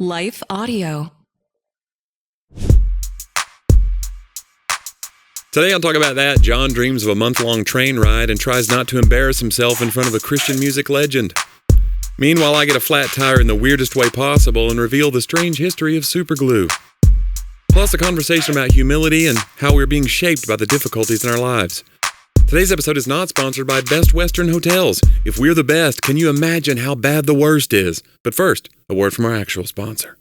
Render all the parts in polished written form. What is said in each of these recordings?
Life Audio. Today I'll talk about that. John dreams of a month-long train ride and tries not to embarrass himself in front of a Christian music legend. Meanwhile, I get a flat tire in the weirdest way possible and reveal the strange history of superglue. Plus a conversation about humility and how we're being shaped by the difficulties in our lives. Today's episode is not sponsored by Best Western Hotels. If we're the best, can you imagine how bad the worst is? But first, a word from our actual sponsor.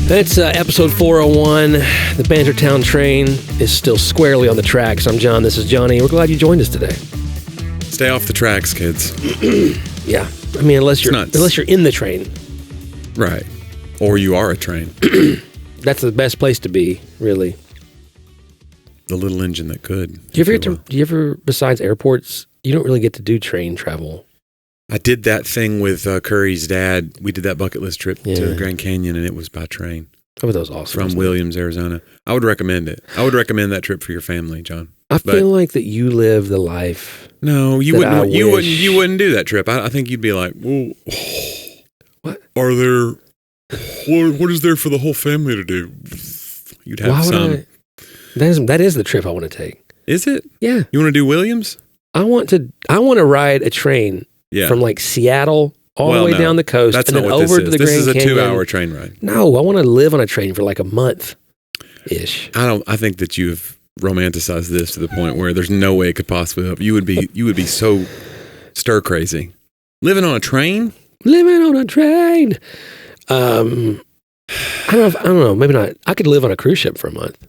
It's episode 401. The Bantertown train is still squarely on the tracks. I'm John. This is Jonnie. We're glad you joined us today. Stay off the tracks, kids. Yeah, I mean, unless you're in the train, Right. Or you are a train. that's the best place to be, really. The little engine that could. Do you ever, besides airports, you don't really get to do train travel? I did that thing with Curry's dad. We did that bucket list trip to the Grand Canyon, and it was by train. Oh, that was awesome. From Williams, Arizona. I would recommend it. I would recommend that trip for your family, John. I feel like that you live the life. No, you wouldn't. You wouldn't do that trip. I think you'd be like, well, what are there? What is there for the whole family to do? You'd have some. That is the trip I want to take. Is it? Yeah. You want to do Williams? I want to ride a train from like Seattle all the way down the coast and then over to the Grand Canyon. This is a 2-hour train ride. No, I want to live on a train for like a month-ish. I think that you've romanticized this to the point where there's no way it could possibly help. You would be so stir crazy. Living on a train? Living on a train. I don't know. Maybe not. I could live on a cruise ship for a month.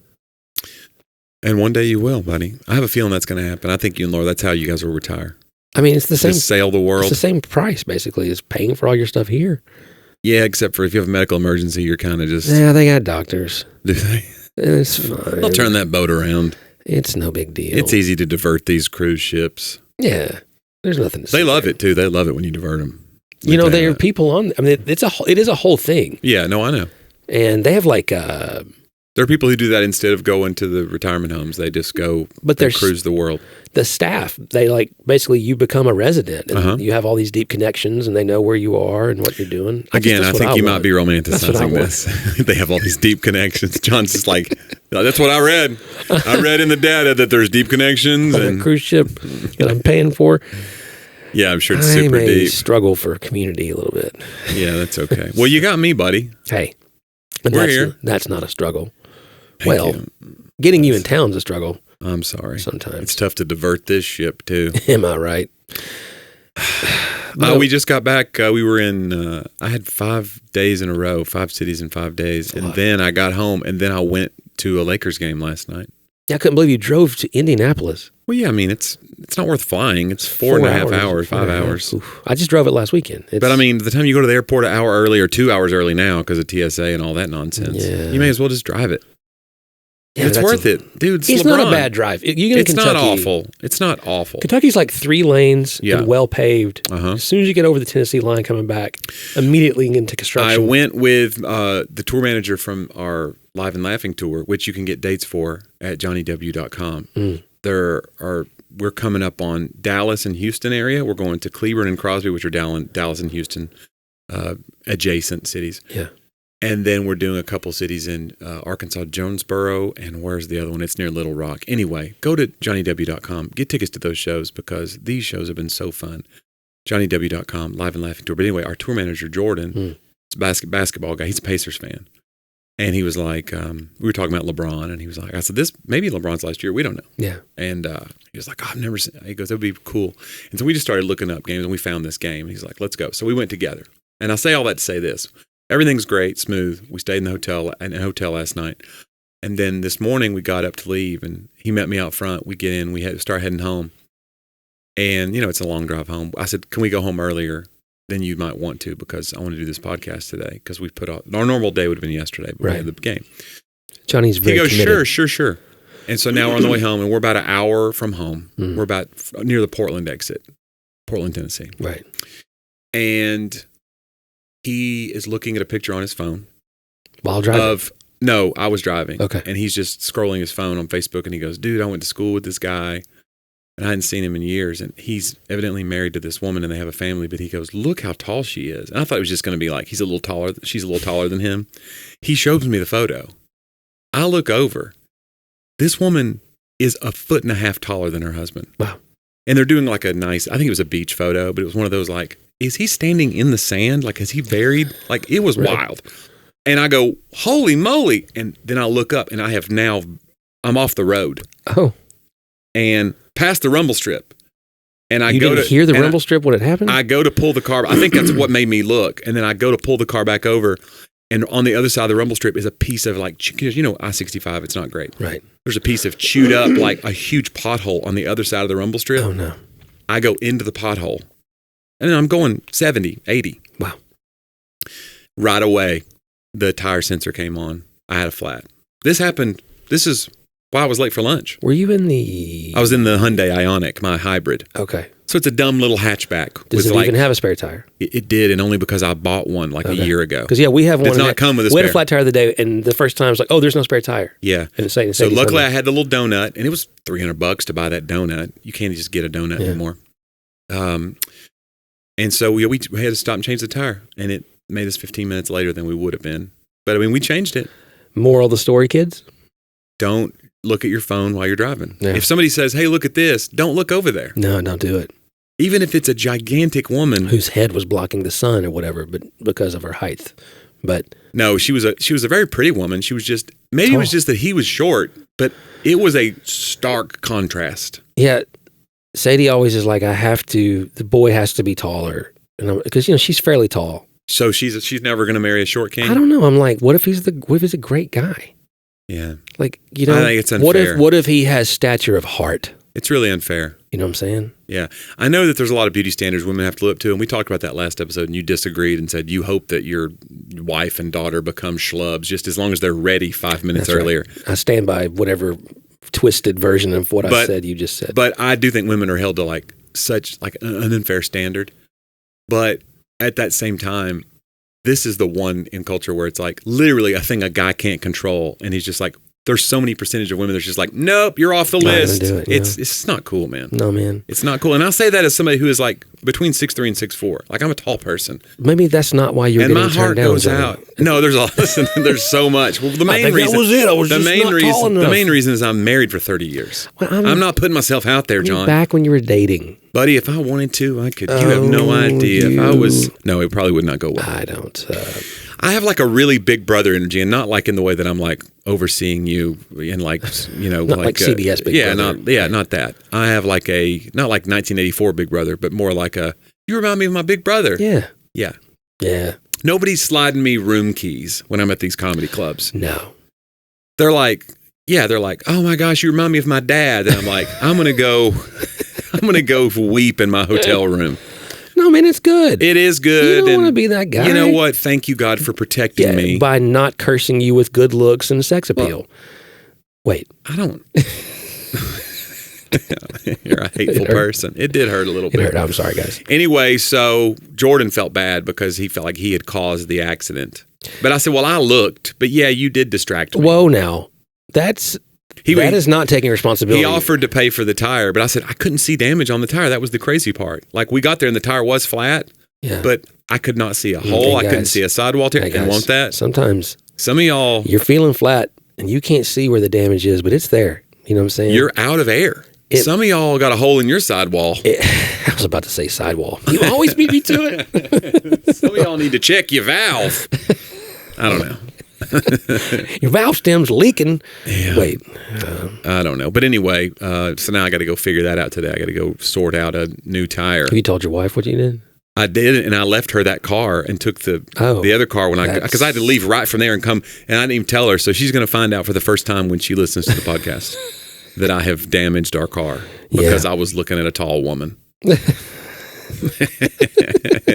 And one day you will, buddy. I have a feeling that's going to happen. I think you and Laura, that's how you guys will retire. I mean, it's the same. Just sail the world. It's the same price, basically, as paying for all your stuff here. Yeah, except for if you have a medical emergency, you're kind of just... Yeah, they got doctors. Do they? It's fine. They'll turn that boat around. It's no big deal. It's easy to divert these cruise ships. Yeah. There's nothing to say. They love it, too. They love it when you divert them. You know, there are people on... I mean, it is a whole thing. Yeah, no, I know. And they have like... there are people who do that instead of going to the retirement homes. They just go cruise the world. The staff, they basically you become a resident and you have all these deep connections and they know where you are and what you're doing. I think you might be romanticizing this. They have all these deep connections. John's just like, that's what I read. I read in the data that there's deep connections. And a cruise ship that I'm paying for. Yeah, I'm sure it's super deep. I may struggle for community a little bit. Yeah, that's okay. Well, you got me, buddy. Hey, we're here. That's not a struggle. Thank you. Getting you in town's a struggle. I'm sorry. Sometimes. It's tough to divert this ship, too. Am I right? We just got back. We were in, I had 5 days in a row, 5 cities in 5 days. And then I got home, and then I went to a Lakers game last night. Yeah, I couldn't believe you drove to Indianapolis. Well, yeah, I mean, it's not worth flying. It's 4.5 hours, 5 hours. Oof. I just drove it last weekend. But I mean, the time you go to the airport an hour early or 2 hours early now because of TSA and all that nonsense, you may as well just drive it. Yeah, it's worth it. Dude, it's not a bad drive. It's not awful. It's not awful. Kentucky's like 3 lanes and well paved. As soon as you get over the Tennessee line coming back, immediately into construction. I went with the tour manager from our Live and Laughing tour, which you can get dates for at johnnyw.com. We're coming up on Dallas and Houston area. We're going to Cleburne and Crosby, which are Dallas and Houston adjacent cities. Yeah. And then we're doing a couple cities in Arkansas, Jonesboro, and where's the other one? It's near Little Rock. Anyway, go to johnnyw.com. Get tickets to those shows because these shows have been so fun. johnnyw.com, Live and Laughing Tour. But anyway, our tour manager, Jordan, is a basketball guy. He's a Pacers fan. And he was like, we were talking about LeBron, and he was like, I said, this maybe LeBron's last year. We don't know. Yeah. And he was like, I've never seen it. He goes, that would be cool. And so we just started looking up games, and we found this game. He's like, let's go. So we went together. And I say all that to say this. Everything's great, smooth. We stayed in a hotel last night. And then this morning we got up to leave, and he met me out front. We get in, we start heading home. And, it's a long drive home. I said, can we go home earlier than you might want to because I want to do this podcast today because we put off. Our normal day would have been yesterday, but we had the game. Johnny's very committed. He goes, sure. And so now we're on the way home, and we're about an hour from home. We're about near the Portland exit, Portland, Tennessee. Right. And he is looking at a picture on his phone. While driving? No, I was driving. Okay. And he's just scrolling his phone on Facebook, and he goes, dude, I went to school with this guy. And I hadn't seen him in years. And he's evidently married to this woman and they have a family. But he goes, look how tall she is. And I thought it was just going to be like, she's a little taller than him. He shows me the photo. I look over. This woman is 1.5 feet taller than her husband. Wow. And they're doing like a nice, I think it was a beach photo, but it was one of those like, is he standing in the sand? Like, is he buried? Like, it was wild. And I go, holy moly. And then I look up and I'm off the road. Oh. And past the rumble strip. And you didn't hear the rumble strip when it happened? I go to pull the car. I think that's what made me look. And then I go to pull the car back over. And on the other side of the rumble strip is a piece of like, I-65, it's not great. Right. There's a piece of chewed up, like a huge pothole on the other side of the rumble strip. Oh, no. I go into the pothole. And then I'm going 70, 80. Wow. Right away, the tire sensor came on. I had a flat. This is why I was late for lunch. Were you in the... I was in the Hyundai Ioniq, my hybrid. Okay. So it's a dumb little hatchback. Does it even have a spare tire? It did, and only because I bought one like a year ago. Because, we have one. It does not come with a spare. We had a flat tire the day, and the first time I was like, oh, there's no spare tire. Yeah. And so luckily I had the little donut, and it was $300 to buy that donut. You can't just get a donut anymore. And so we had to stop and change the tire, and it made us 15 minutes later than we would have been. But, we changed it. Moral of the story, kids? Don't look at your phone while you're driving. Yeah. If somebody says, hey, look at this, don't look over there. No, don't do it. Even if it's a gigantic woman whose head was blocking the sun or whatever, but because of her height. But no, she was a very pretty woman. She was just maybe it was just that he was short, but it was a stark contrast. Yeah, Sadie always is like, the boy has to be taller, and because she's fairly tall. So she's never going to marry a short king. I don't know. I'm like, what if he's a great guy? Yeah, like I think it's unfair. What if he has stature of heart? It's really unfair. You know what I'm saying? Yeah. I know that there's a lot of beauty standards women have to live up to, and we talked about that last episode, and you disagreed and said you hope that your wife and daughter become schlubs just as long as they're ready 5 minutes earlier. Right. I stand by whatever twisted version of what I said you just said. But I do think women are held to such an unfair standard. But at that same time, this is the one in culture where it's like literally a thing a guy can't control, and he's just like, there's so many percentage of women that's just like, nope, you're off the list. Do it, it's not cool, man. No, man. It's not cool. And I'll say that as somebody who is like between 6'3" and 6'4". Like, I'm a tall person. Maybe that's not why you're getting turned down. And my heart goes out. No, there's so much. Well, the main reason. That was it. I was just not tall enough. The main reason is I'm married for 30 years. Well, I'm not putting myself out there, John. Back when you were dating. Buddy, if I wanted to, I could. You have no idea. If I was. No, it probably would not go well. I don't. I have like a really big brother energy, and not like in the way that I'm like overseeing you and like, not like CBS Big Brother. Not that. I have like not like 1984 Big Brother, but more like you remind me of my big brother. Yeah. Yeah. Yeah. Nobody's sliding me room keys when I'm at these comedy clubs. No. They're like, oh my gosh, you remind me of my dad. And I'm like, I'm going to go weep in my hotel room. No, man, it's good. It is good. You don't want to be that guy. You know what? Thank you, God, for protecting me. By not cursing you with good looks and sex appeal. Well, wait. I don't. You're a hateful person. It did hurt a little bit. It hurt. I'm sorry, guys. Anyway, so Jordan felt bad because he felt like he had caused the accident. But I said, well, I looked. But yeah, you did distract me. Whoa, now. That is not taking responsibility. He offered to pay for the tire, but I said, I couldn't see damage on the tire. That was the crazy part. Like, we got there and the tire was flat, but I could not see a hole. I couldn't see a sidewall tear. And won't that? Sometimes. Some of y'all. You're feeling flat and you can't see where the damage is, but it's there. You know what I'm saying? You're out of air. Some of y'all got a hole in your sidewall. I was about to say sidewall. You always beat me to it. Some of y'all need to check your valve. I don't know. Your valve stem's leaking. Yeah. Wait. I don't know. But anyway, so now I got to go figure that out today. I got to go sort out a new tire. Have you told your wife what you did? I did, and I left her that car and took the other car because I had to leave right from there and come, and I didn't even tell her. So she's going to find out for the first time when she listens to the podcast that I have damaged our car because I was looking at a tall woman.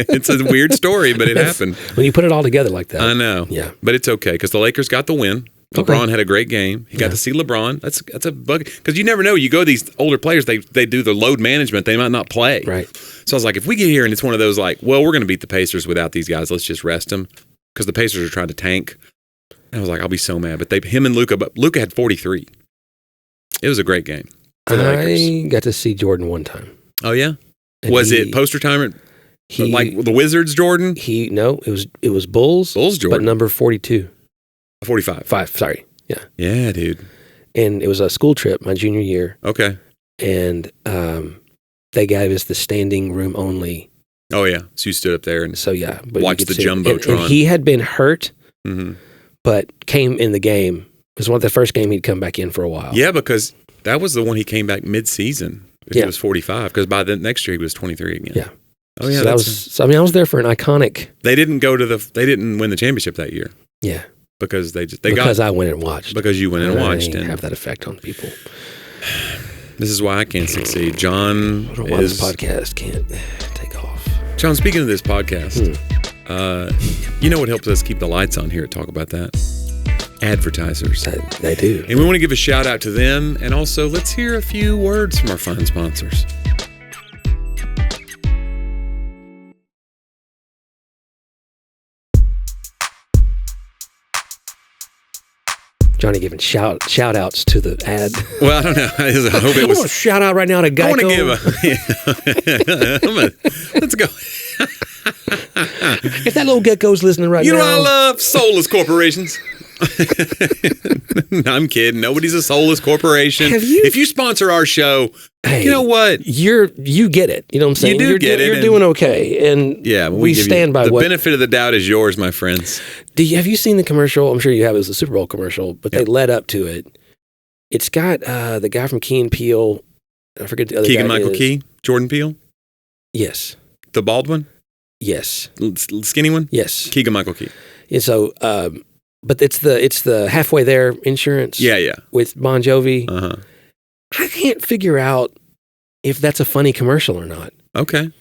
It's a weird story, but it happened. When you put it all together like that. I know. Yeah. But it's okay because the Lakers got the win. LeBron had a great game. He got to see LeBron. That's a bug because you never know. You go to these older players, they do the load management. They might not play. Right. So I was like, if we get here and it's one of those like, well, we're going to beat the Pacers without these guys. Let's just rest them because the Pacers are trying to tank. And I was like, I'll be so mad. But him and Luka, had 43. It was a great game. for the Lakers? I got to see Jordan one time. Oh yeah, And was it post retirement? Like the Wizards Jordan? No, it was Bulls. Bulls Jordan, but number 42. 45. Sorry. Yeah. Yeah, dude. And it was a school trip my junior year. Okay. And they gave us the standing room only. Oh yeah, so you stood up there and but watched the jumbotron. And he had been hurt, mm-hmm. but came in the game. It was the first game he'd come back in for a while. Yeah, because that was the one he came back mid-season. He was 45, because by the next year he was 23 again. Yeah. Oh yeah. So I was there for an iconic. They didn't win the championship that year. Yeah. Because I went and watched. Because you went and watched and have that effect on people. This is why I can't succeed. John I don't know why this podcast can't take off. John, speaking of this podcast, you know what helps us keep the lights on here at Talk About That? Advertisers. They do. And we want to give a shout out to them. And also, let's hear a few words from our fine sponsors. Johnny giving shout outs to the ad. Well, I don't know. I hope it was. I want to shout out right now to Geico. I want to give let's go. If that little gecko's listening right now. You know I love soulless corporations. No, I'm kidding. Nobody's a soulless corporation. If you sponsor our show, you know what? You get it. You know what I'm saying? You get it. You're doing okay. And we stand by the benefit of the doubt is yours, my friends. Have you seen the commercial? I'm sure you have. It was the Super Bowl commercial, but they led up to it. It's got the guy from Key and Peele. I forget the other guy. Keegan-Michael Key? Jordan Peele? Yes. The bald one? Yes. Skinny one? Yes. Keegan-Michael Key. And so, but it's the halfway there insurance. Yeah. With Bon Jovi. Uh-huh. I can't figure out if that's a funny commercial or not. Okay.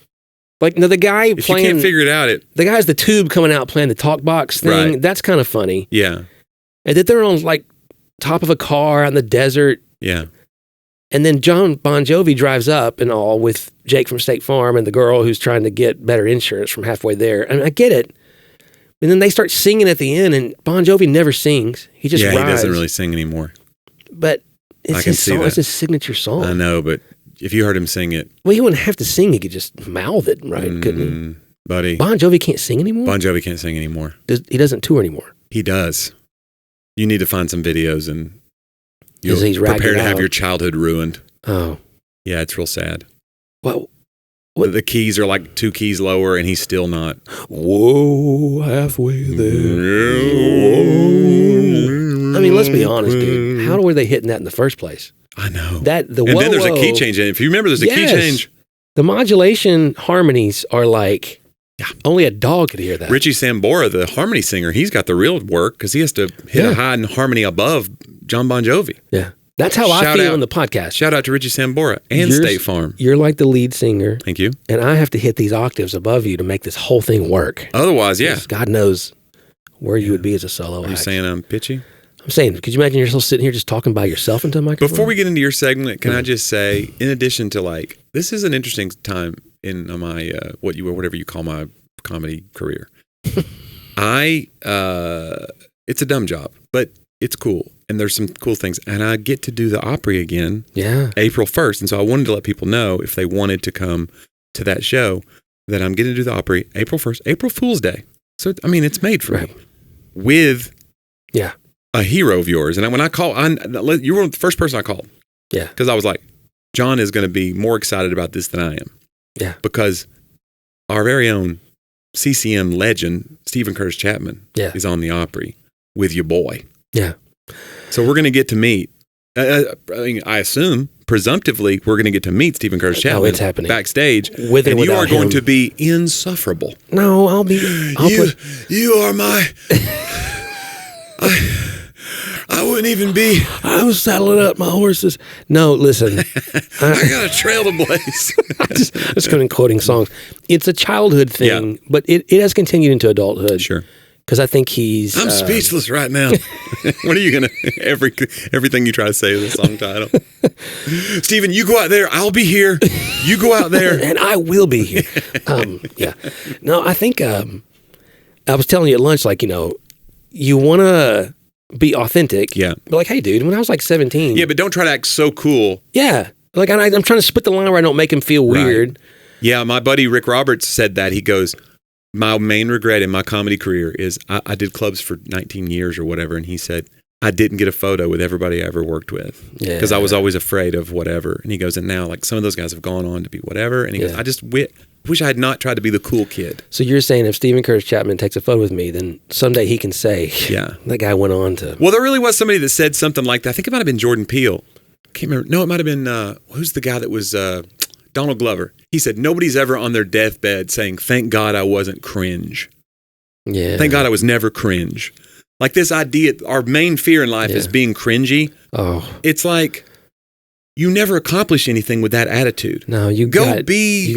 Like, no, the guy if playing... you can't figure it out, the guy has the tube coming out playing the talk box thing. Right. That's kind of funny. Yeah. And that they're on, like, top of a car out in the desert. Yeah. And then John Bon Jovi drives up and all with Jake from State Farm and the girl who's trying to get better insurance from halfway there. And I get it. And then they start singing at the end, and Bon Jovi never sings. He just rides. He doesn't really sing anymore. But it's his song. It's his signature song. I know, but if you heard him sing it... Well, he wouldn't have to sing. He could just mouth it, right? Couldn't he? Buddy. Bon Jovi can't sing anymore? Bon Jovi can't sing anymore. He doesn't tour anymore? He does. You need to find some videos, and you'll prepare to have your childhood ruined. Oh. Yeah, it's real sad. Well... The keys are like 2 keys lower, and he's still not. Whoa, halfway there. I mean, let's be honest, dude. How were they hitting that in the first place? I know. And then there's a key change. And if you remember, there's a key change. The modulation harmonies are like, only a dog could hear that. Richie Sambora, the harmony singer, he's got the real work because he has to hit a high harmony above John Bon Jovi. Yeah. That's how I feel on the podcast. Shout out to Richie Sambora and State Farm. You're like the lead singer. Thank you. And I have to hit these octaves above you to make this whole thing work. Otherwise, yeah. God knows where you would be as a solo act. Are you saying I'm pitchy? I'm saying, could you imagine yourself sitting here just talking by yourself into a microphone? Before we get into your segment, can I just say, in addition to this is an interesting time in my, whatever you call my comedy career. It's a dumb job, but it's cool. And there's some cool things. And I get to do the Opry again April 1st. And so I wanted to let people know if they wanted to come to that show that I'm getting to do the Opry April 1st, April Fool's Day. So, I mean, it's made for me. With a hero of yours. And when I call, you were the first person I called. Yeah. Because I was like, John is going to be more excited about this than I am. Yeah. Because our very own CCM legend, Stephen Curtis Chapman, is on the Opry with your boy. Yeah. So we're going to get to meet, I assume, presumptively, we're going to get to meet Stephen Curtis Chapman it's happening. Backstage. With and you are going him. to be insufferable. No, you are my... I wouldn't even be... I was saddling up my horses. No, listen. I got a trail to blaze. I just couldn't quoting songs. It's a childhood thing, but it has continued into adulthood. Sure. Because I think he's... I'm speechless right now. What are you going to... Everything you try to say with a song title. Stephen, you go out there. I'll be here. You go out there. And I will be here. Yeah. No, I think... I was telling you at lunch, you want to be authentic. Yeah. But hey, dude, when I was 17... Yeah, but don't try to act so cool. Yeah. Like I'm trying to split the line where I don't make him feel weird. Yeah, my buddy Rick Roberts said that. He goes, my main regret in my comedy career is I did clubs for 19 years or whatever, and he said, I didn't get a photo with everybody I ever worked with because I was always afraid of whatever. And he goes, and now like some of those guys have gone on to be whatever. And he goes, I just wish I had not tried to be the cool kid. So you're saying if Stephen Curtis Chapman takes a photo with me, then someday he can say, that guy went on to. Well, there really was somebody that said something like that. I think it might have been Jordan Peele. I can't remember. No, it might have been, who's the guy that was Donald Glover. He said, nobody's ever on their deathbed saying, thank God I wasn't cringe. Yeah. Thank God I was never cringe. Like this idea, our main fear in life is being cringy. Oh. It's like you never accomplish anything with that attitude. No, you got to be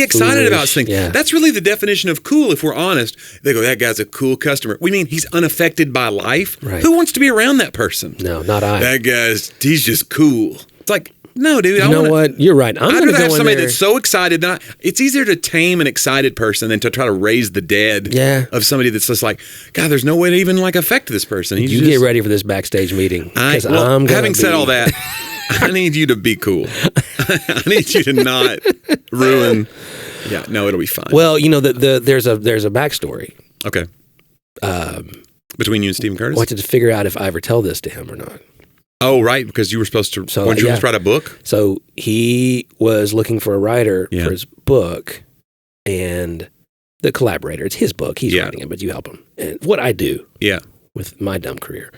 excited foolish. about things. Yeah. That's really the definition of cool, if we're honest. They go, that guy's a cool customer. We mean he's unaffected by life. Right. Who wants to be around that person? No, not I. That he's just cool. It's like, no, dude. You know what? You're right. I'd rather have somebody that's so excited. It's easier to tame an excited person than to try to raise the dead of somebody that's just like, God, there's no way to even like affect this person. You get ready for this backstage meeting. Having said all that, I need you to be cool. I need you to not ruin. Yeah, no, it'll be fine. Well, you know, there's a backstory. Okay. Between you and Stephen Curtis? I wanted to figure out if I ever tell this to him or not. Oh, right, because you were supposed to. Weren't you supposed to write a book? So he was looking for a writer for his book, and the collaborator. It's his book. He's writing it, but you help him. And what I do, with my dumb career,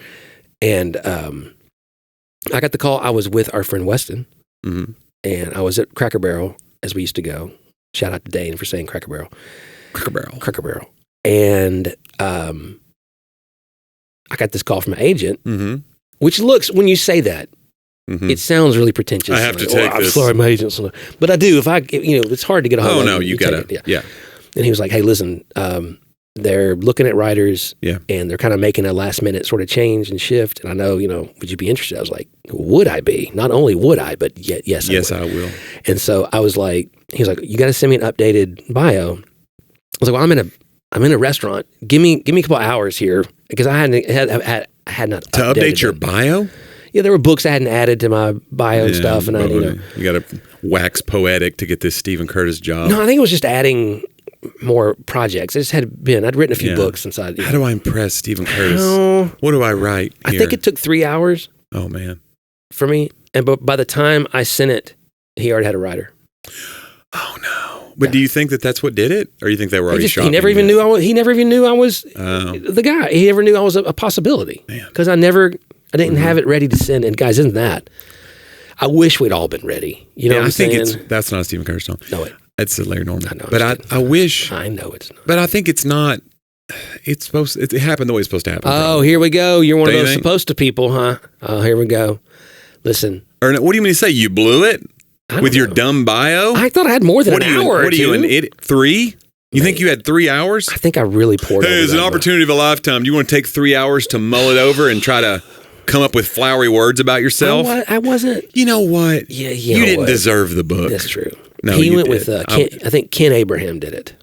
and I got the call. I was with our friend Weston, and I was at Cracker Barrel as we used to go. Shout out to Dane for saying Cracker Barrel. Cracker Barrel, and I got this call from an agent. Which looks, when you say that, it sounds really pretentious. I have to take this. I'm sorry, my agent's. But I do. If it's hard to get a hold of. Oh, no, you got it. Yeah. And he was like, hey, listen, they're looking at writers and they're kind of making a last minute sort of change and shift. And I know, would you be interested? I was like, would I be? Not only would I, but yes, I will. And so I was like, he was like, you got to send me an updated bio. I was like, well, I'm in a restaurant. Give me a couple hours here because I had not to update it. Your bio. Yeah, there were books I hadn't added to my bio and stuff, and you got to wax poetic to get this Stephen Curtis job. No, I think it was just adding more projects. It just I'd written a few books inside. How do I impress Stephen Curtis? What do I write here? I think it took 3 hours. Oh man, for me, but by the time I sent it, he already had a writer. Oh no! But do you think that that's what did it, or you think they were already shopping? He never even knew I was the guy. He never knew I was a possibility because I didn't have it ready to send. And guys, isn't that? I wish we'd all been ready. You know what I'm saying? That's not a Stephen Curtis song. No, it's a Larry Norman. I know, but I wish. I know it's not. But I think it's not. It's supposed. It happened the way it's supposed to happen. Oh, here we go. You're one of those supposed to people, huh? Oh, here we go. Listen. Or what do you mean to say? You blew it with your dumb bio? I thought I had more than an hour. What are you, an idiot? 3? You think you had 3 hours? I think I really poured. Hey, it's an opportunity of a lifetime. Do you want to take 3 hours to mull it over and try to come up with flowery words about yourself? I wasn't. You know what? Yeah, you didn't deserve the book. That's true. No, he went with. I think Ken Abraham did it.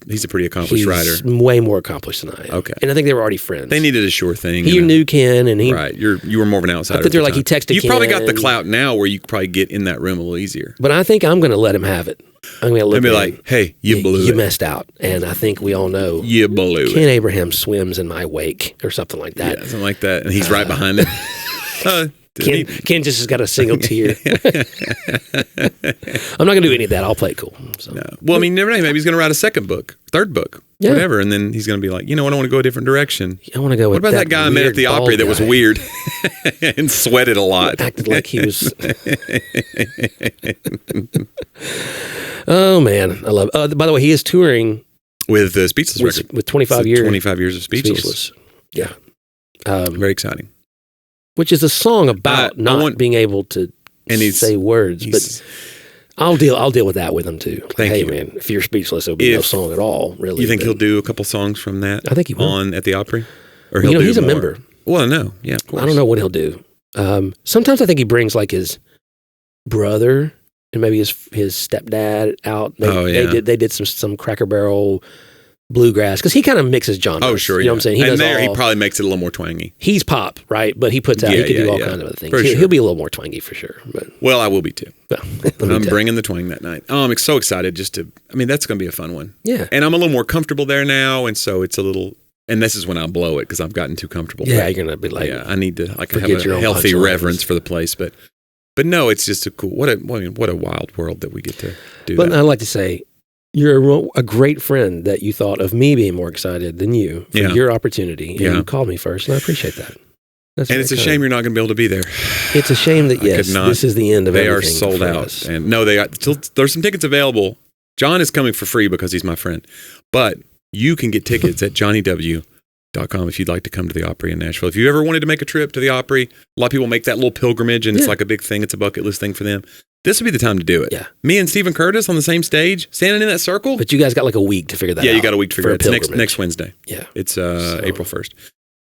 He's a pretty accomplished writer. Way more accomplished than I am. Okay, and I think they were already friends. They needed a sure thing. He knew Ken, and right. You were more of an outsider. I think they're like he texted. You probably got the clout now, where you could probably get in that room a little easier. But I think I'm going to let him have it. I'm going to let him be like, "Hey, you blew it. You messed out," and I think we all know you blew it. Ken Abraham swims in my wake, or something like that. Yeah, something like that, and he's right behind it. Ken just has got a single tear. I'm not going to do any of that. I'll play it cool. So. No. Well, I mean, never know. Maybe he's going to write a second book, third book, whatever, and then he's going to be like, you know what? I want to go a different direction. I want to go. What about that guy I met at the Opry that was weird and sweated a lot? Acted like he was. Oh man, I love. By the way, he is touring with the Speechless record with 25 years. 25 years of Speechless. Yeah, very exciting. Which is a song about not being able to say words, but I'll deal with that with him too. Like, hey man, if you're speechless, there'll be no song at all. Really, you think he'll do a couple songs from that? I think he will at the Opry, or he's a member. Well, no, yeah, of course. I don't know what he'll do. Sometimes I think he brings like his brother and maybe his stepdad out. They did some Cracker Barrel bluegrass, because he kind of mixes genres. Oh, sure. You know what I'm saying? He and does there, he all, probably makes it a little more twangy. he's pop, right? But he puts out, he could do all kinds of other things. He'll be a little more twangy for sure. But Well, I will be too. well, I'm bringing the twang that night. Oh, I'm so excited that's going to be a fun one. Yeah. And I'm a little more comfortable there now. And so it's a little, and this is when I'll blow it because I've gotten too comfortable. Yeah, you're going to be like, I need to have forget your a own healthy punchlines. reverence for the place. But no, it's just a cool, what a wild world that we get to do But that. I'd like to say, you're a great friend that you thought of me being more excited than you for your opportunity. And you called me first, and I appreciate that. And it's a shame you're not going to be able to be there. It's a shame that, this is the end of everything. They are sold out. us. And no, there's some tickets available. John is coming for free because he's my friend. But you can get tickets at johnnyw.com if you'd like to come to the Opry in Nashville. If you ever wanted to make a trip to the Opry, a lot of people make that little pilgrimage, and it's like a big thing. It's a bucket list thing for them. This would be the time to do it. Yeah. Me and Stephen Curtis on the same stage, standing in that circle. But you guys got like a week to figure that out. Yeah, you got a week to figure it out. It's pilgrimage. next Wednesday. Yeah. It's April 1st.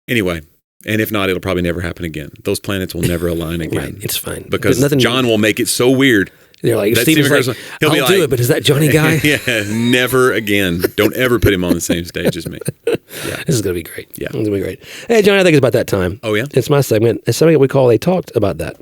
Anyway, and if not, it'll probably never happen again. Those planets will never align again. Right, it's fine. Because John will make it so weird. They're like, That Stephen's Stephen like, Curtis, he'll be I'll do like- it, but is that Johnny guy? Yeah, never again. Don't ever put him on the same stage as me. This is going to be great. Yeah. It's going to be great. Hey, Johnny, I think it's about that time. Oh, yeah? It's my segment. It's something that we call They Talked About That.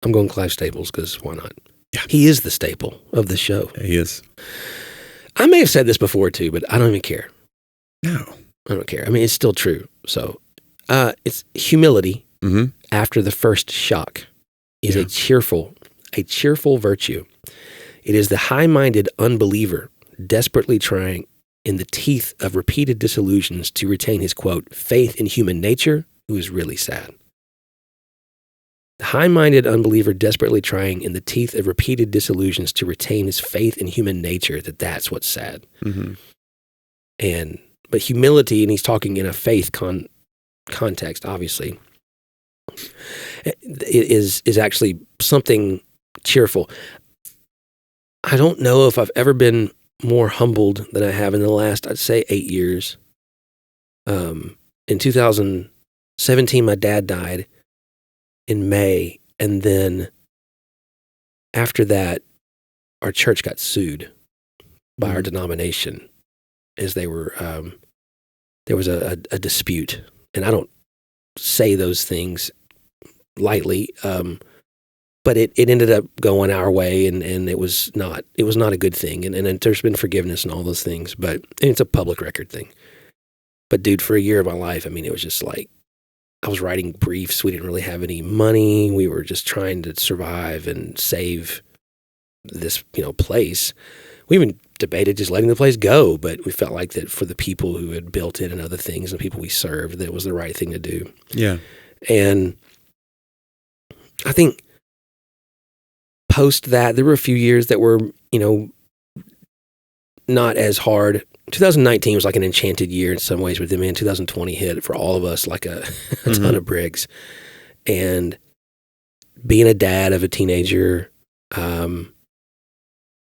I'm going Clive Staples because why not? Yeah. He is the staple of the show. He is. I may have said this before too, but I don't even care. No. I don't care. I mean, it's still true. So it's humility after the first shock is a cheerful virtue. It is the high-minded unbeliever desperately trying in the teeth of repeated disillusions to retain his, quote, faith in human nature, who is really sad. The high-minded unbeliever desperately trying in the teeth of repeated disillusions to retain his faith in human nature, that's what's sad. Mm-hmm. But humility, and he's talking in a faith context, obviously, is actually something cheerful. I don't know if I've ever been more humbled than I have in the last, I'd say, 8 years. In 2017, my dad died in May, and then after that, our church got sued by our denomination as they were, there was a dispute. And I don't say those things lightly, but it ended up going our way, and it was not a good thing. And there's been forgiveness and all those things, but it's a public record thing. But dude, for a year of my life, I mean, it was just like, I was writing briefs. We didn't really have any money. We were just trying to survive and save this, place. We even debated just letting the place go, but we felt like that for the people who had built it and other things and the people we served, that it was the right thing to do. Yeah. And I think post that, there were a few years that were, not as hard. 2019 was like an enchanted year in some ways, but then, man, 2020 hit for all of us like a ton of bricks. And being a dad of a teenager,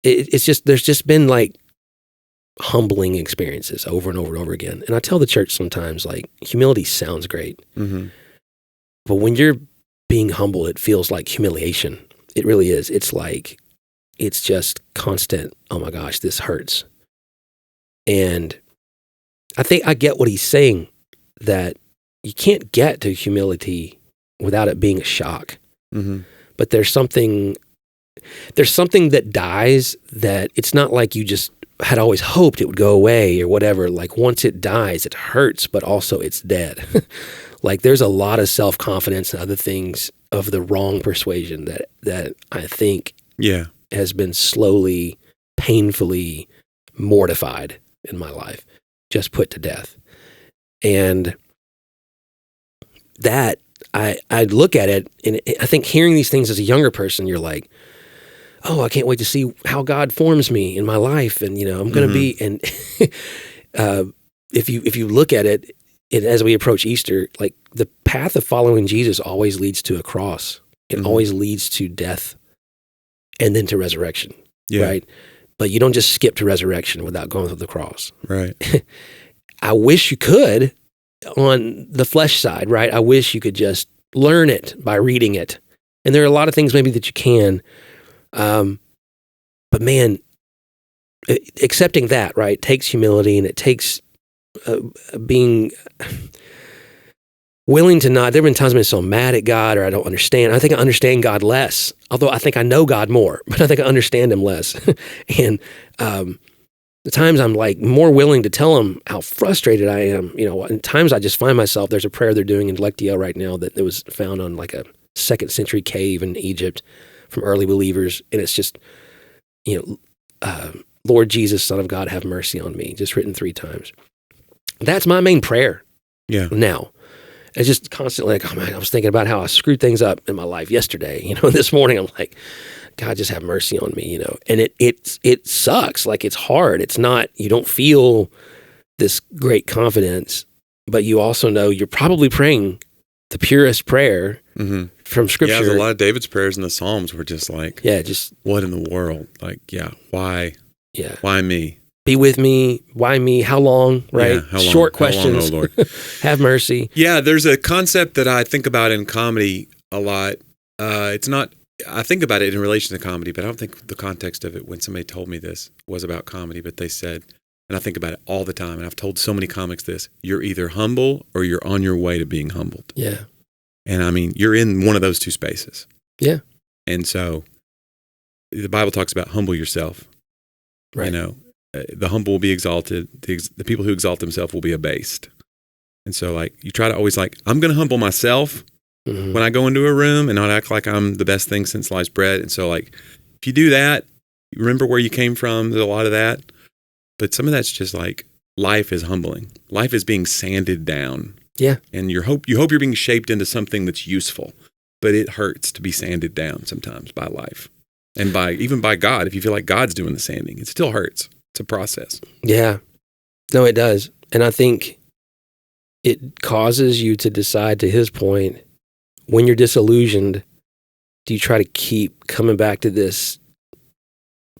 it's just, there's just been like humbling experiences over and over and over again. And I tell the church sometimes, like, humility sounds great, but when you're being humble, it feels like humiliation. It really is. It's like, it's just constant, oh my gosh, this hurts. And I think I get what he's saying, that you can't get to humility without it being a shock. But there's something that dies, that it's not like you just had always hoped it would go away or whatever. Like, once it dies, it hurts, but also it's dead. Like, there's a lot of self-confidence and other things of the wrong persuasion that I think has been slowly, painfully mortified in my life, just put to death. And that, I look at it, and I think hearing these things as a younger person, you're like, oh, I can't wait to see how God forms me in my life. And, I'm going to be, and if you look at it, as we approach Easter, like, the path of following Jesus always leads to a cross. It always leads to death and then to resurrection, right? But you don't just skip to resurrection without going through the cross. Right. I wish you could, on the flesh side, right? I wish you could just learn it by reading it. And there are a lot of things maybe that you can. But man, accepting that, right, takes humility, and it takes being willing to not. There have been times I've been so mad at God, or I don't understand. I think I understand God less, although I think I know God more, but I think I understand him less. And the times I'm like more willing to tell him how frustrated I am, and times I just find myself, there's a prayer they're doing in Lectio right now that it was found on like a 2nd century cave in Egypt from early believers. And it's just, Lord Jesus, Son of God, have mercy on me, just written 3 times. That's my main prayer. Yeah. Now, it's just constantly like, oh man, I was thinking about how I screwed things up in my life yesterday. This morning I'm like, God, just have mercy on me, And it sucks. Like, it's hard. It's not, you don't feel this great confidence, but you also know you're probably praying the purest prayer from Scripture. Yeah, there's a lot of David's prayers in the Psalms were just like, what in the world? Like, why? Yeah. Why me? Be with me. Why me? How long? Right? Yeah, how long? Short questions. How long, oh Lord. Have mercy. Yeah, there's a concept that I think about in comedy a lot. It's not, I think about it in relation to comedy, but I don't think the context of it when somebody told me this was about comedy, but they said, and I think about it all the time, and I've told so many comics this, you're either humble or you're on your way to being humbled. Yeah. And I mean, you're in one of those two spaces. Yeah. And so the Bible talks about humble yourself. Right. The humble will be exalted. The people who exalt themselves will be abased. And so like, you try to always like, I'm going to humble myself when I go into a room and not act like I'm the best thing since sliced bread. And so like, if you do that, you remember where you came from. There's a lot of that. But some of that's just like, life is humbling. Life is being sanded down. Yeah. And you hope you're being shaped into something that's useful, but it hurts to be sanded down sometimes by life and even by God. If you feel like God's doing the sanding, it still hurts. It's a process. Yeah. No, it does. And I think it causes you to decide, to his point, when you're disillusioned, do you try to keep coming back to this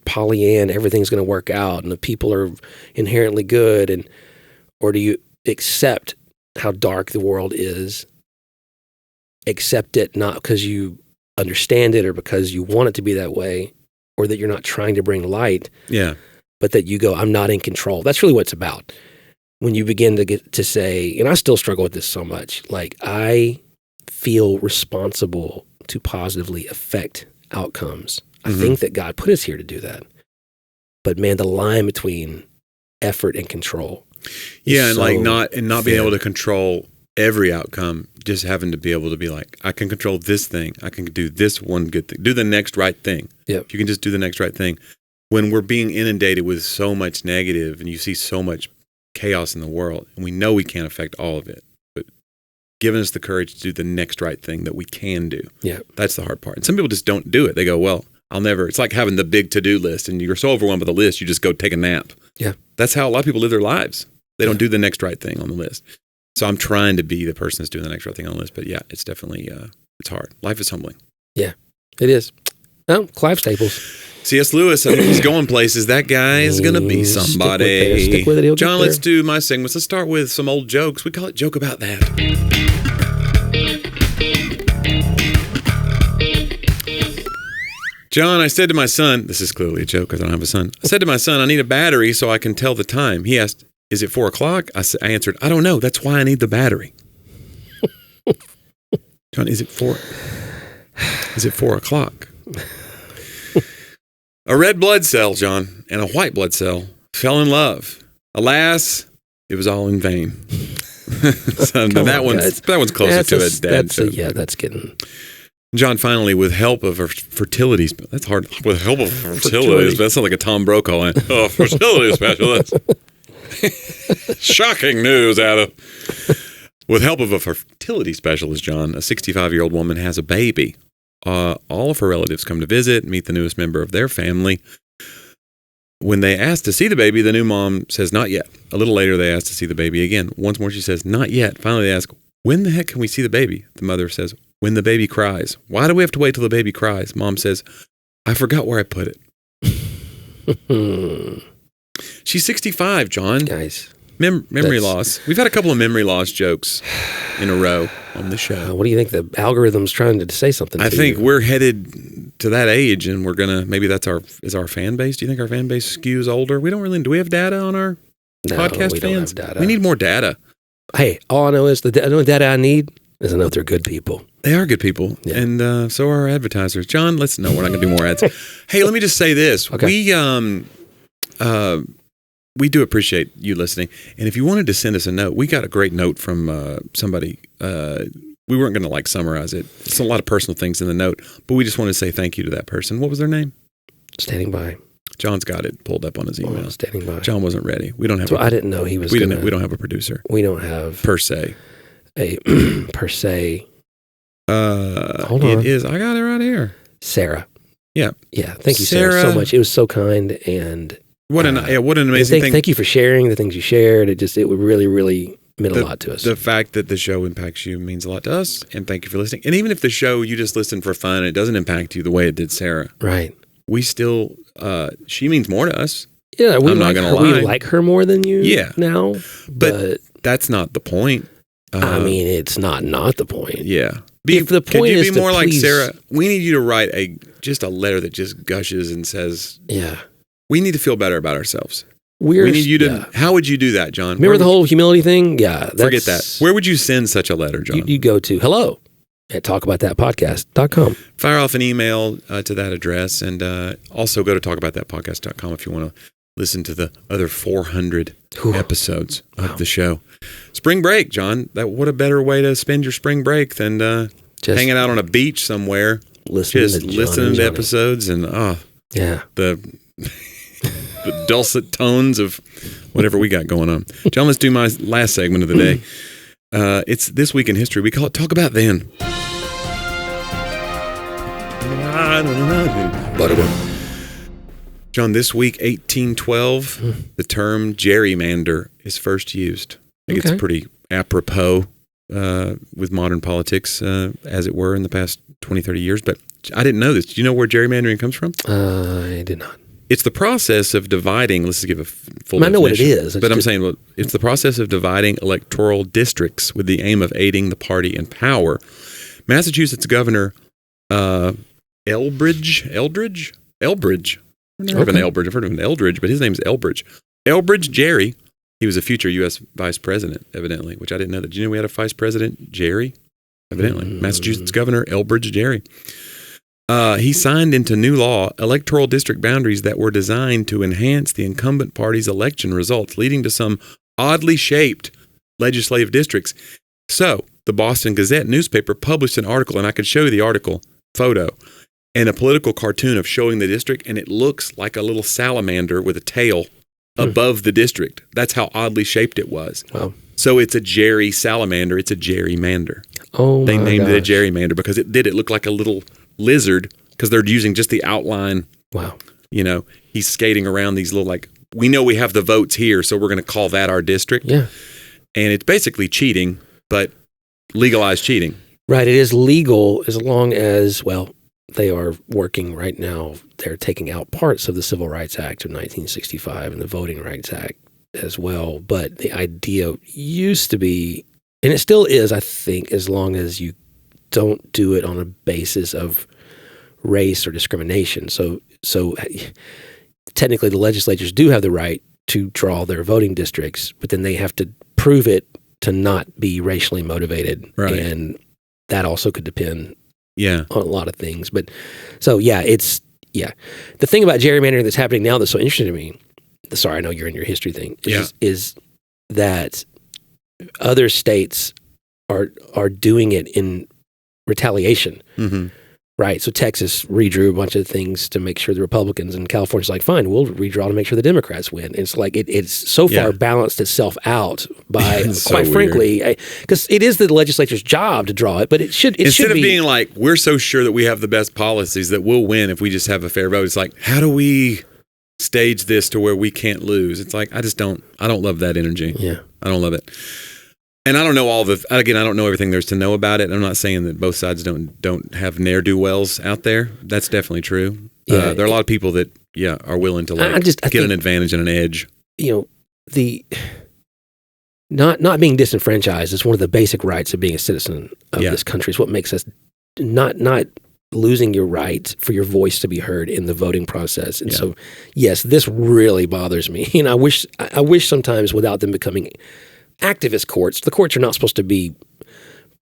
Pollyanna, everything's going to work out and the people are inherently good, or do you accept how dark the world is, accept it not because you understand it or because you want it to be that way, or that you're not trying to bring light, but that you go, I'm not in control. That's really what it's about. When you begin to get to say, and I still struggle with this so much, like I feel responsible to positively affect outcomes. I think that God put us here to do that. But man, the line between effort and control. Yeah, and so like not being able to control every outcome, just having to be able to be like, I can control this thing. I can do this one good thing. Do the next right thing. Yep. If you can just do the next right thing. When we're being inundated with so much negative and you see so much chaos in the world, and we know we can't affect all of it, but giving us the courage to do the next right thing that we can do. Yeah. That's the hard part. And some people just don't do it. They go, well, I'll never. It's like having the big to-do list and you're so overwhelmed with the list, you just go take a nap. Yeah. That's how a lot of people live their lives. They don't do the next right thing on the list. So I'm trying to be the person that's doing the next right thing on the list. But yeah, it's definitely, it's hard. Life is humbling. Yeah, it is. Oh, Clive Staples. C.S. Lewis, I mean, he's going places. That guy is going to be somebody. Stick with it. John, let's do my segments. Let's start with some old jokes. We call it Joke About That. John, I said to my son, this is clearly a joke because I don't have a son. I said to my son, I need a battery so I can tell the time. He asked, is it 4 o'clock? I answered, I don't know. That's why I need the battery. John, is it 4 o'clock? A red blood cell, John, and a white blood cell fell in love. Alas, it was all in vain. So that one's closer to it, Dad. That's getting... John, finally, with help of a fertility... That's hard. With help of fertility... That sounds like a Tom Brokaw line. Oh, fertility specialist. Shocking news, Adam. With help of a fertility specialist, John, a 65-year-old woman has a baby. All of her relatives come to visit, meet the newest member of their family. When they ask to see the baby, the new mom says, not yet. A little later, they ask to see the baby again. Once more, she says, not yet. Finally, they ask, when the heck can we see the baby? The mother says, when the baby cries. Why do we have to wait till the baby cries? Mom says, I forgot where I put it. She's 65, John. Guys. Memory loss. We've had a couple of memory loss jokes in a row on the show. What do you think the algorithm's trying to say something to I think you? we're headed to that age, and we're gonna maybe that's our fan base. Do you think our fan base skews older? We don't really. Do we have data on our podcast we fans? don't have data. We need more data. Hey, all I know is the only data I need is I know they're good people. They are good people, Yeah. and so are our advertisers. John, we're not going to do more ads. Hey, let me just say this: Okay. we do appreciate you listening, and if you wanted to send us a note, we got a great note from somebody. We weren't going to summarize it. It's a lot of personal things in the note, but we just want to say thank you to that person. What was their name? Standing by. John's got it pulled up on his email. Standing by. John wasn't ready. We don't have. So I didn't know he was. We don't have a producer We don't have per se. a per se. Hold on. It is. I got it right here. Sarah. Yeah. Yeah. Thank you, Sarah, so much. It was so kind, and what an amazing thing. Thank you for sharing the things you shared. It really, really meant a lot to us. The fact that the show impacts you means a lot to us, and thank you for listening. And even if the show you just listen for fun, it doesn't impact you the way it did Sarah. Right. We still, she means more to us. Yeah, I'm not gonna lie. We like her more than you. Yeah. Now, but that's not the point. I mean, it's not the point. Yeah. If the point could you is be more to like please, Sarah? We need you to write just a letter that just gushes and says, yeah, we need to feel better about ourselves. we need you to. How would you do that, John? Remember the whole humility thing? Yeah, forget that. Where would you send such a letter, John? You go to hello@talkaboutthatpodcast.com. Fire off an email to that address, and also go to talkaboutthatpodcast.com if you want to listen to the other 400 episodes of the show. Spring break, John. What a better way to spend your spring break than just hanging out on a beach somewhere, listening to episodes and the dulcet tones of whatever we got going on. John, let's do my last segment of the day. It's This Week in History. We call it Talk About Then. John, this week, 1812, the term gerrymander is first used. I think it's pretty apropos with modern politics, as it were, in the past 20, 30 years. But I didn't know this. Do you know where gerrymandering comes from? I did not. It's the process of dividing, let's give a full definition. I know what it is. But I'm saying, it's the process of dividing electoral districts with the aim of aiding the party in power. Massachusetts Governor Eldridge? I've never heard of an Eldridge. I've heard of an Eldridge, but his name's Elbridge. Elbridge Gerry. He was a future U.S. vice president, evidently, which I didn't know that. Did you know we had a vice president, Gerry? Evidently. Massachusetts Governor Elbridge Gerry. He signed into new law electoral district boundaries that were designed to enhance the incumbent party's election results, leading to some oddly shaped legislative districts. So, the Boston Gazette newspaper published an article, and I could show you the article photo, and a political cartoon of showing the district, and it looks like a little salamander with a tail above the district. That's how oddly shaped it was. Wow. So it's a Jerry salamander. It's a gerrymander. Oh, they named it a gosh. gerrymander because it look like a little lizard, because they're using just the outline. Wow. You know, he's skating around these little, we know we have the votes here, so we're going to call that our district. Yeah. And it's basically cheating, but legalized cheating. Right. It is legal as long as, they are working right now. They're taking out parts of the Civil Rights Act of 1965 and the Voting Rights Act as well. But the idea used to be, and it still is, I think, as long as you don't do it on a basis of race or discrimination. So technically the legislatures do have the right to draw their voting districts, but then they have to prove it to not be racially motivated. Right. And that also could depend on a lot of things. But so, the thing about gerrymandering that's happening now that's so interesting to me, sorry, I know you're in your history thing, is that other states are doing it in retaliation. Mm-hmm. Right. So Texas redrew a bunch of things to make sure the Republicans, and California's like, fine, we'll redraw to make sure the Democrats win. And it's like it's so far balanced itself out by, quite frankly, because it is the legislature's job to draw it, but it should Instead of be, being like, we're so sure that we have the best policies that we'll win if we just have a fair vote. It's like, how do we stage this to where we can't lose? It's like, I don't love that energy. Yeah. I don't love it. And I don't know I don't know everything there's to know about it. I'm not saying that both sides don't have ne'er-do-wells out there. That's definitely true. Yeah. There are a lot of people that, are willing to get an advantage and an edge. You know, not being disenfranchised is one of the basic rights of being a citizen of this country. It's what makes us not losing your right for your voice to be heard in the voting process. And so, yes, this really bothers me. And I wish sometimes without them becoming activist courts, the courts are not supposed to be.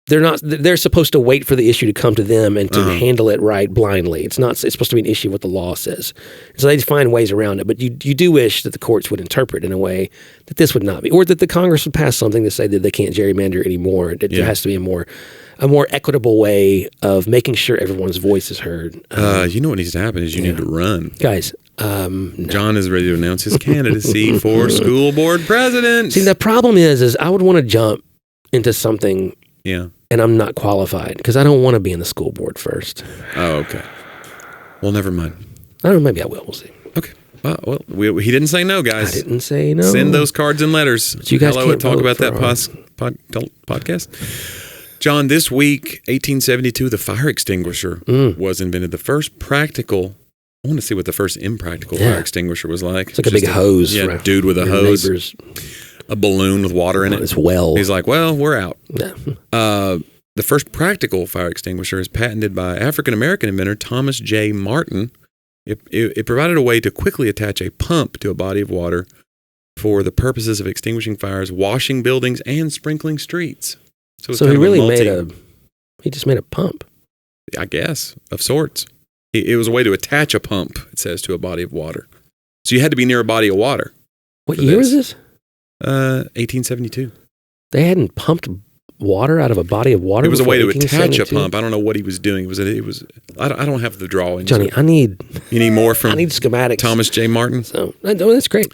They're supposed to wait for the issue to come to them and to handle it right blindly. It's supposed to be an issue what the law says. So they find ways around it. But you do wish that the courts would interpret in a way that this would not be, or that the Congress would pass something to say that they can't gerrymander anymore. That there has to be a more equitable way of making sure everyone's voice is heard. You know what needs to happen is you need to run. Guys, John is ready to announce his candidacy for school board president. See, the problem is I would want to jump into something. Yeah. And I'm not qualified because I don't want to be in the school board first. Oh, okay. Well, never mind. I don't know. Maybe I will. We'll see. Okay. Well, he didn't say no, guys. I didn't say no. Send those cards and letters. But you guys Hello can't at Talk vote About for That podcast. John, this week, 1872, the fire extinguisher was invented. The first practical. I want to see what the first impractical fire extinguisher was like. It's like a big hose. Yeah, dude with a hose. Neighbors. A balloon with water in it. It's well. He's like, well, we're out. Yeah. The first practical fire extinguisher is patented by African-American inventor Thomas J. Martin. It provided a way to quickly attach a pump to a body of water for the purposes of extinguishing fires, washing buildings, and sprinkling streets. So he really he just made a pump. I guess, of sorts. It was a way to attach a pump, it says, to a body of water. So you had to be near a body of water. What year was this? 1872. They hadn't pumped water out of a body of water. It was a way to attach a pump. I don't know what he was doing. It was. I don't have the drawings. Johnny, you need more from. I need schematics. Thomas J. Martin. So that's great.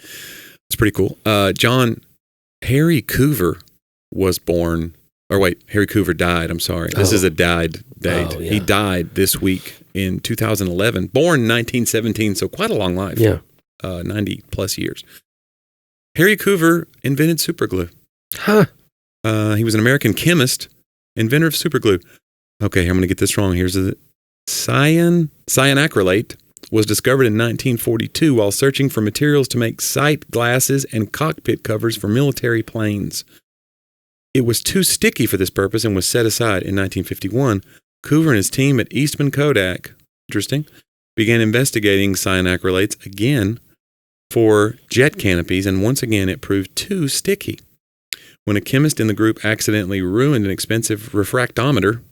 It's pretty cool. John, Harry Coover was born. Or wait, Harry Coover died. I'm sorry. This is a died date. Oh, yeah. He died this week in 2011. Born 1917, so quite a long life. Yeah. 90 plus years. Harry Coover invented superglue. Huh. He was an American chemist, inventor of superglue. Okay, I'm going to get this wrong. Here's the cyanacrylate was discovered in 1942 while searching for materials to make sight glasses and cockpit covers for military planes. It was too sticky for this purpose and was set aside in 1951. Coover and his team at Eastman Kodak, began investigating cyanacrylates again for jet canopies, and once again it proved too sticky. When a chemist in the group accidentally ruined an expensive refractometer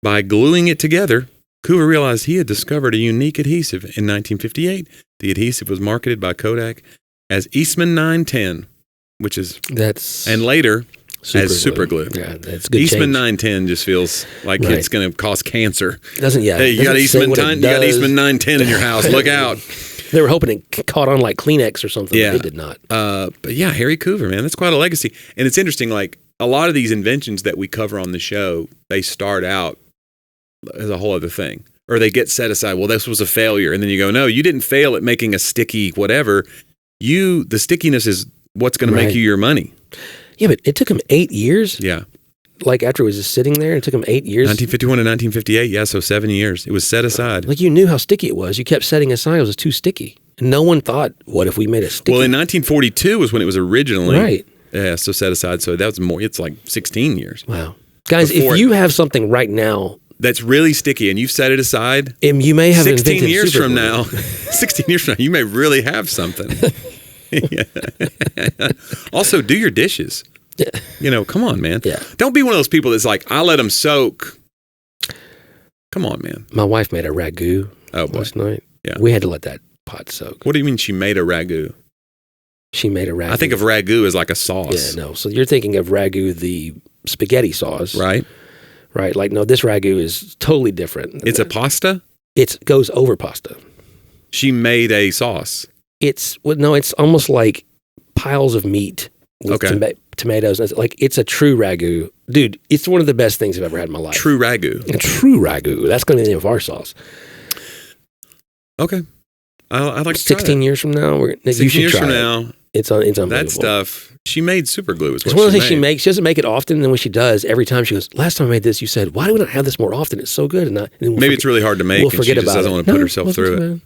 by gluing it together, Coover realized he had discovered a unique adhesive. In 1958, the adhesive was marketed by Kodak as Eastman 910, and later as superglue. Yeah, that's good. Eastman 910 just feels like it's going to cause cancer. Doesn't Hey, you got Eastman 910 in your house. Look out. They were hoping it caught on like Kleenex or something. Yeah. But it did not. But yeah, Harry Coover, man, that's quite a legacy. And it's interesting, like a lot of these inventions that we cover on the show, they start out as a whole other thing. Or they get set aside, well, this was a failure. And then you go, no, you didn't fail at making a sticky whatever. The stickiness is what's going to make you your money. Yeah, but it took him 8 years. Yeah. Like after it was just sitting there, it took him 8 years. 1951 to 1958, yeah, so 7 years. It was set aside. Like you knew how sticky it was. You kept setting aside it was too sticky. And no one thought, what if we made it sticky? Well, in 1942 was when it was originally. Right. Yeah, so set aside. So that was more, it's like 16 years. Wow. Guys, if you have something right now that's really sticky and you've set it aside, you may have 16 years superglue. from now, 16 years from now, you may really have something. Also, do your dishes. Yeah. Come on, man. Yeah. Don't be one of those people that's like, I let them soak. Come on, man. My wife made a ragu last night. Yeah. We had to let that pot soak. What do you mean she made a ragu? She made a ragu. I think of ragu as like a sauce. Yeah, no. So you're thinking of ragu, the spaghetti sauce. Right. Right. Like, no, this ragu is totally different. It's a pasta? It goes over pasta. She made a sauce. It's almost like piles of meat with tomatoes. It's a true ragu. Dude, it's one of the best things I've ever had in my life. True ragu. A true ragu. That's going to be the name of our sauce. Okay. I'd like to 16 years from now, you should years try from it. now, it's unbelievable. that stuff, she made superglue. It's one of the things she makes. She doesn't make it often, and then when she does, every time she goes, last time I made this, you said, why do we not have this more often? It's so good. And maybe it's really hard to make, we'll and she just doesn't want to put herself through it.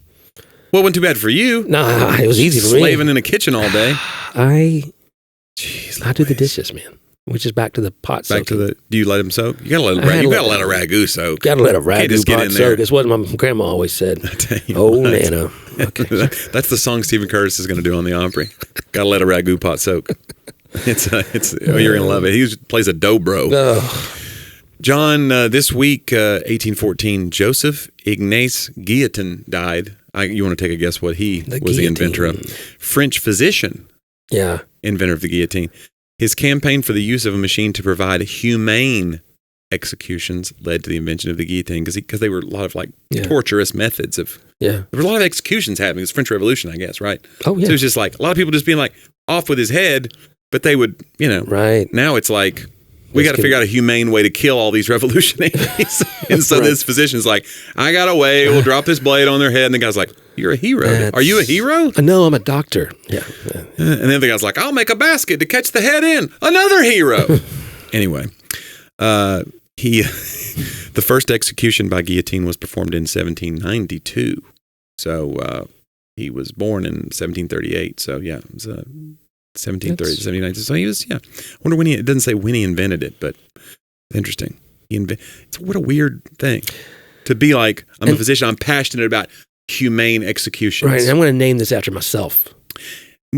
Well, it wasn't too bad for you. Nah, it was easy for me. Slaving in a kitchen all day. Jeez. Jeez, I do the Louise. dishes, man. Which is back to the pot soaking. Back to the. Do you let them soak? You gotta let. You gotta let a ragu soak. Got to let a Can't ragu just get pot in there. soak. It's what my grandma always said. Tell you Oh, what. Nana. Okay. That's the song Stephen Curtis is going to do on the Opry. Gotta let a ragu pot soak. You're gonna love it. He plays a dobro. Oh, John, this week, 1814, Joseph Ignace Guillotin died. You want to take a guess what he was the inventor of? French physician, yeah. inventor of the guillotine. His campaign for the use of a machine to provide humane executions led to the invention of the guillotine because they were a lot of torturous methods of. Yeah. There were a lot of executions happening. It's the French Revolution, I guess, right? Oh, yeah. So it was just like a lot of people just being like off with his head, but they would, Right. Now it's like, we got to figure out a humane way to kill all these revolutionaries. And so this physician's like, I got a way. We'll drop this blade on their head. And the guy's like, you're a hero. Are you a hero? No, I'm a doctor. Yeah. And then the guy's like, I'll make a basket to catch the head in. Another hero. Anyway, the first execution by guillotine was performed in 1792. So he was born in 1738. So yeah, it was 1730 to 79. So he was, I wonder when it doesn't say when he invented it, but interesting. What a weird thing to be like, I'm a physician, I'm passionate about humane executions. Right, and I'm going to name this after myself.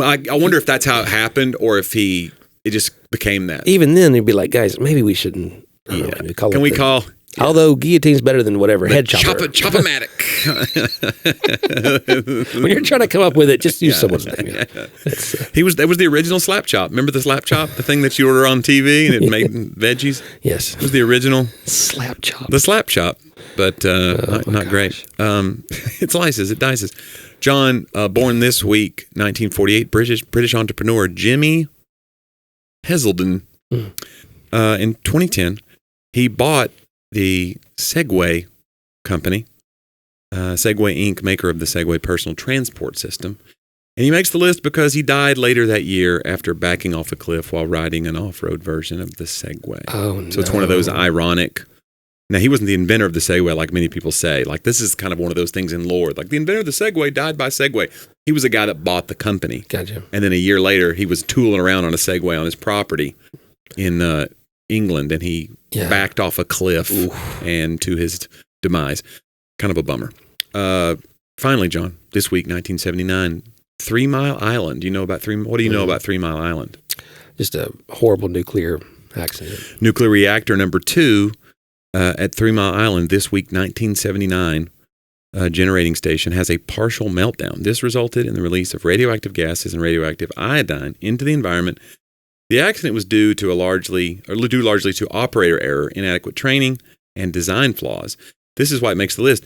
I wonder if that's how it happened or if it just became that. Even then, th'd be like, guys, maybe we shouldn't. Can we call? Although guillotine's better than whatever, head chopper. Chop-o-matic. When you're trying to come up with it, just use someone's name. Yeah. That was the original slap chop. Remember the slap chop? The thing that you order on TV and it made veggies? Yes. It was the original. Slap chop. The slap chop, but not great. It slices, it dices. John, born this week, 1948, British entrepreneur Jimmy Heselden. In 2010, he bought the Segway company, Segway Inc., maker of the Segway personal transport system. And he makes the list because he died later that year after backing off a cliff while riding an off-road version of the Segway. Oh, no. So it's one of those ironic. Now, he wasn't the inventor of the Segway like many people say. Like, this is kind of one of those things in lore. Like, the inventor of the Segway died by Segway. He was a guy that bought the company. Gotcha. And then a year later, he was tooling around on a Segway on his property in England, and he backed off a cliff and to his demise. Kind of a bummer. Finally, John, this week, 1979, 3 Mile Island. What do you know about 3 Mile Island? Just a horrible nuclear accident. Nuclear reactor number 2 at 3 Mile Island this week, 1979, generating station has a partial meltdown. This resulted in the release of radioactive gases and radioactive iodine into the environment. The accident was due largely to operator error, inadequate training, and design flaws. This is why it makes the list,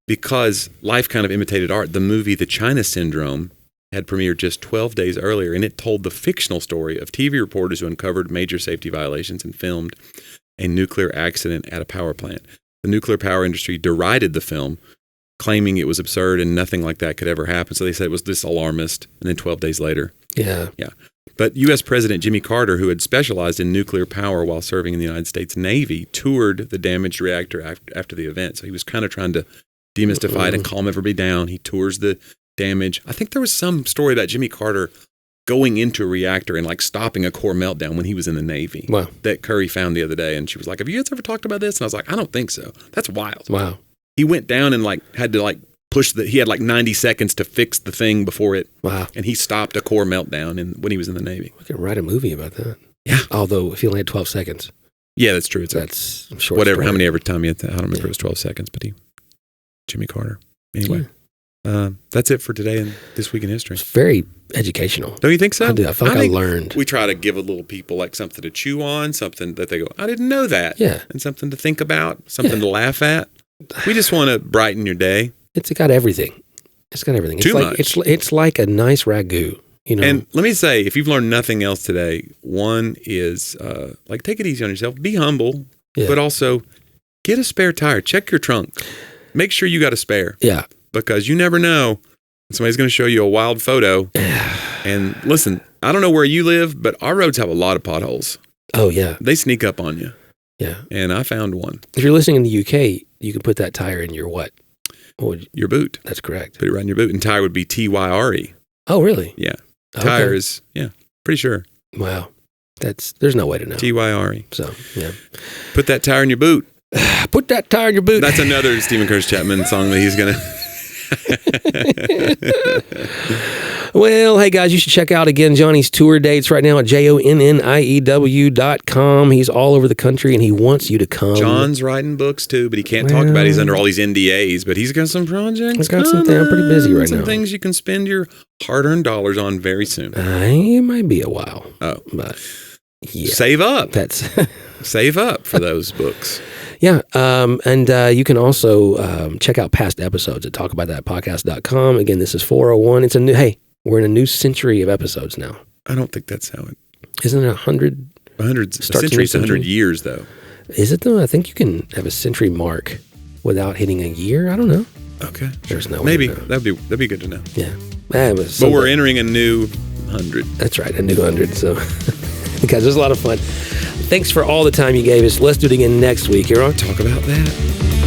because life kind of imitated art. The movie The China Syndrome had premiered just 12 days earlier, and it told the fictional story of TV reporters who uncovered major safety violations and filmed a nuclear accident at a power plant. The nuclear power industry derided the film, claiming it was absurd and nothing like that could ever happen. So they said it was this alarmist, and then 12 days later. Yeah. But U.S. President Jimmy Carter, who had specialized in nuclear power while serving in the United States Navy, toured the damaged reactor after the event. So he was kind of trying to demystify it and calm everybody down. He tours the damage. I think there was some story about Jimmy Carter going into a reactor and like stopping a core meltdown when he was in the Navy. Wow. That Curry found the other day. And she was like, have you guys ever talked about this? And I was like, I don't think so. That's wild. Wow. He went down and had to he had 90 seconds to fix the thing before it. Wow. And he stopped a core meltdown when he was in the Navy. We could write a movie about that. Yeah. Although if he only had 12 seconds. Yeah, that's true. That's short. Whatever. Story. How many ever time you had that? I don't remember. It was 12 seconds, but Jimmy Carter. Anyway. That's it for today and This Week in History. It's very educational. Don't you think so? I do. I feel like I learned. We try to give a little people something to chew on, something that they go, I didn't know that. Yeah. And something to think about, something to laugh at. We just want to brighten your day. It's got everything. It's got everything. Too much. It's like a nice ragu, And let me say, if you've learned nothing else today, one is take it easy on yourself. Be humble, but also get a spare tire. Check your trunk. Make sure you got a spare. Yeah. Because you never know. Somebody's going to show you a wild photo. And listen, I don't know where you live, but our roads have a lot of potholes. Oh, yeah. They sneak up on you. Yeah. And I found one. If you're listening in the UK, you can put that tire in your what? Your boot. That's correct. Put it right in your boot. And tire would be TYRE. Oh, really? Yeah. Okay. Tires. Yeah. Pretty sure. Wow. There's no way to know. Tyre. So, yeah. Put that tire in your boot. Put that tire in your boot. That's another Stephen Curtis Chapman song that he's going to... Well, hey guys, you should check out again Jonnie's tour dates right now at jonniew.com. He's all over the country and he wants you to come. John's writing books too, but he can't talk about it. He's under all these NDAs, but he's got some projects. He's got something. I'm pretty busy right now. Some things you can spend your hard-earned dollars on very soon. It might be a while. Oh, but yeah, save up. That's save up for those books. Yeah, and you can also check out past episodes at talkaboutthatpodcast.com. Again, this is 401. We're in a new century of episodes now. I don't think that's how it... Isn't it 100? 100. A century is 100 years, though. Is it, though? I think you can have a century mark without hitting a year. I don't know. Okay. There's no way. Maybe. That'd be good to know. Yeah. But we're entering a new 100. That's right, a new 100. So, guys, it was a lot of fun. Thanks for all the time you gave us. Let's do it again next week. Here on Talk About That.